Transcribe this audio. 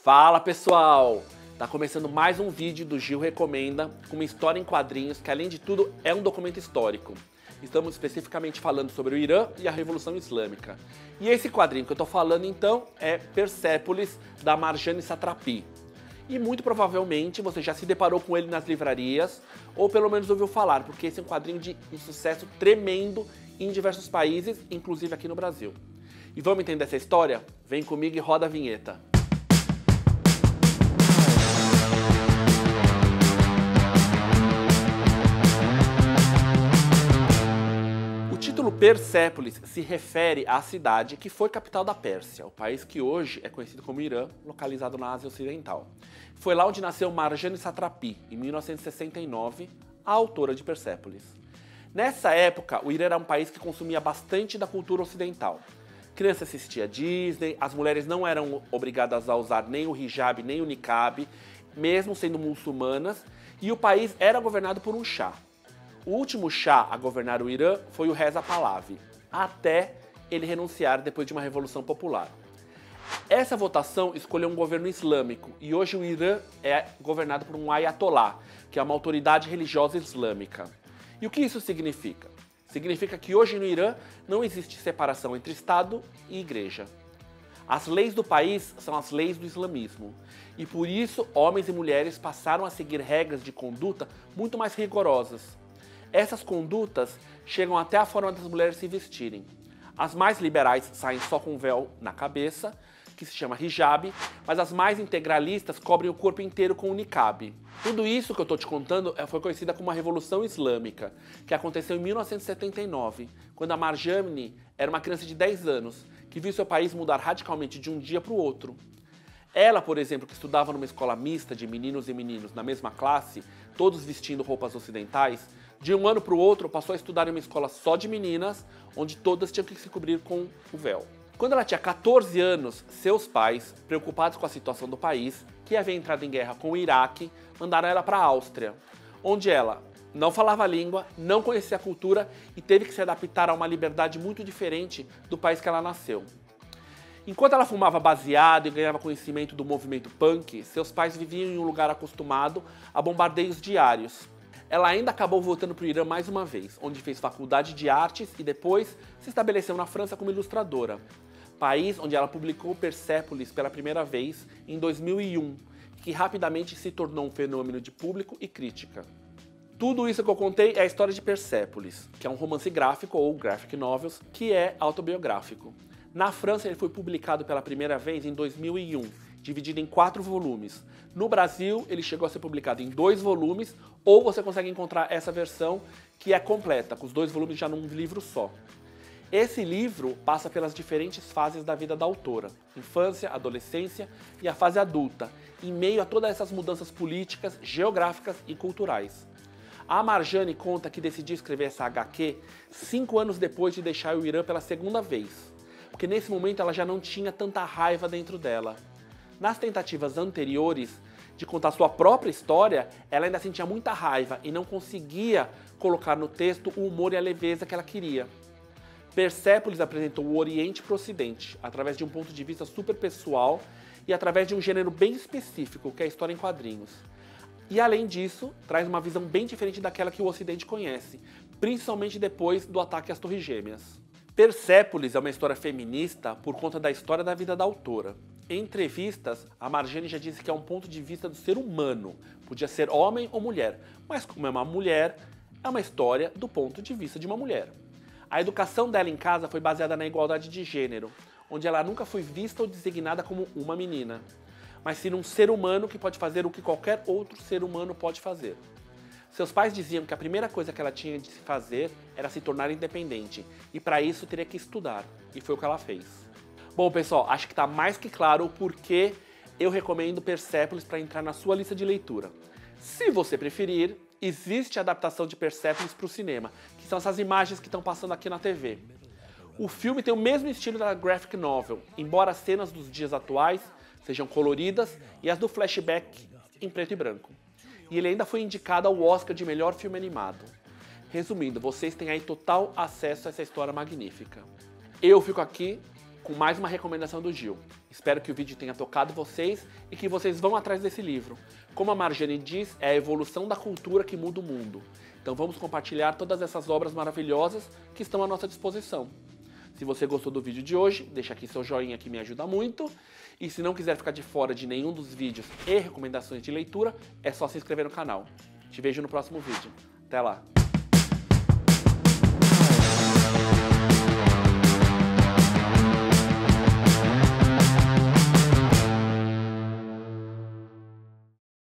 Fala pessoal! Tá começando mais um vídeo do Gil Recomenda com uma história em quadrinhos que, além de tudo, é um documento histórico. Estamos especificamente falando sobre o Irã e a Revolução Islâmica. E esse quadrinho que eu tô falando então é Persépolis, da Marjane Satrapi. E muito provavelmente você já se deparou com ele nas livrarias, ou pelo menos ouviu falar, porque esse é um quadrinho de um sucesso tremendo em diversos países, inclusive aqui no Brasil. E vamos entender essa história? Vem comigo e roda a vinheta. O título Persépolis se refere à cidade que foi capital da Pérsia, o país que hoje é conhecido como Irã, localizado na Ásia Ocidental. Foi lá onde nasceu Marjane Satrapi, em 1969, a autora de Persépolis. Nessa época, o Irã era um país que consumia bastante da cultura ocidental. Criança assistia a Disney, as mulheres não eram obrigadas a usar nem o hijab nem o niqab, mesmo sendo muçulmanas, e o país era governado por um chá. O último chá a governar o Irã foi o Reza Pahlavi, até ele renunciar depois de uma revolução popular. Essa votação escolheu um governo islâmico e hoje o Irã é governado por um ayatollah, que é uma autoridade religiosa islâmica. E o que isso significa? Significa que hoje no Irã não existe separação entre Estado e Igreja. As leis do país são as leis do islamismo e por isso homens e mulheres passaram a seguir regras de conduta muito mais rigorosas. Essas condutas chegam até a forma das mulheres se vestirem. As mais liberais saem só com véu na cabeça, que se chama hijab, mas as mais integralistas cobrem o corpo inteiro com o niqab. Tudo isso que eu estou te contando foi conhecida como a Revolução Islâmica, que aconteceu em 1979, quando a Marjane era uma criança de 10 anos, que viu seu país mudar radicalmente de um dia para o outro. Ela, por exemplo, que estudava numa escola mista de meninos e meninos na mesma classe, todos vestindo roupas ocidentais, de um ano para o outro passou a estudar em uma escola só de meninas, onde todas tinham que se cobrir com o véu. Quando ela tinha 14 anos, seus pais, preocupados com a situação do país, que havia entrado em guerra com o Iraque, mandaram ela para a Áustria, onde ela não falava a língua, não conhecia a cultura e teve que se adaptar a uma liberdade muito diferente do país que ela nasceu. Enquanto ela fumava baseado e ganhava conhecimento do movimento punk, seus pais viviam em um lugar acostumado a bombardeios diários. Ela ainda acabou voltando para o Irã mais uma vez, onde fez faculdade de artes e depois se estabeleceu na França como ilustradora, país onde ela publicou Persépolis pela primeira vez em 2001, que rapidamente se tornou um fenômeno de público e crítica. Tudo isso que eu contei é a história de Persépolis, que é um romance gráfico ou graphic novels, que é autobiográfico. Na França ele foi publicado pela primeira vez em 2001, dividido em 4 volumes. No Brasil, ele chegou a ser publicado em 2 volumes, ou você consegue encontrar essa versão que é completa, com os 2 volumes já num livro só. Esse livro passa pelas diferentes fases da vida da autora, infância, adolescência e a fase adulta, em meio a todas essas mudanças políticas, geográficas e culturais. A Marjane conta que decidiu escrever essa HQ 5 anos depois de deixar o Irã pela segunda vez, porque nesse momento ela já não tinha tanta raiva dentro dela. Nas tentativas anteriores de contar sua própria história, ela ainda sentia muita raiva e não conseguia colocar no texto o humor e a leveza que ela queria. Persépolis apresentou o Oriente para o Ocidente, através de um ponto de vista super pessoal e através de um gênero bem específico, que é a história em quadrinhos. E além disso, traz uma visão bem diferente daquela que o Ocidente conhece, principalmente depois do ataque às Torres Gêmeas. Persépolis é uma história feminista por conta da história da vida da autora. Em entrevistas, a Marjane já disse que é um ponto de vista do ser humano, podia ser homem ou mulher, mas como é uma mulher, é uma história do ponto de vista de uma mulher. A educação dela em casa foi baseada na igualdade de gênero, onde ela nunca foi vista ou designada como uma menina, mas sim um ser humano que pode fazer o que qualquer outro ser humano pode fazer. Seus pais diziam que a primeira coisa que ela tinha de se fazer era se tornar independente, e para isso teria que estudar, e foi o que ela fez. Bom, pessoal, acho que está mais que claro o porquê eu recomendo Persépolis para entrar na sua lista de leitura. Se você preferir, existe a adaptação de Persépolis para o cinema, que são essas imagens que estão passando aqui na TV. O filme tem o mesmo estilo da graphic novel, embora as cenas dos dias atuais sejam coloridas e as do flashback em preto e branco. E ele ainda foi indicado ao Oscar de melhor filme animado. Resumindo, vocês têm aí total acesso a essa história magnífica. Eu fico aqui com mais uma recomendação do Gil. Espero que o vídeo tenha tocado vocês e que vocês vão atrás desse livro. Como a Marjane diz, é a evolução da cultura que muda o mundo. Então vamos compartilhar todas essas obras maravilhosas que estão à nossa disposição. Se você gostou do vídeo de hoje, deixa aqui seu joinha que me ajuda muito. E se não quiser ficar de fora de nenhum dos vídeos e recomendações de leitura, é só se inscrever no canal. Te vejo no próximo vídeo. Até lá!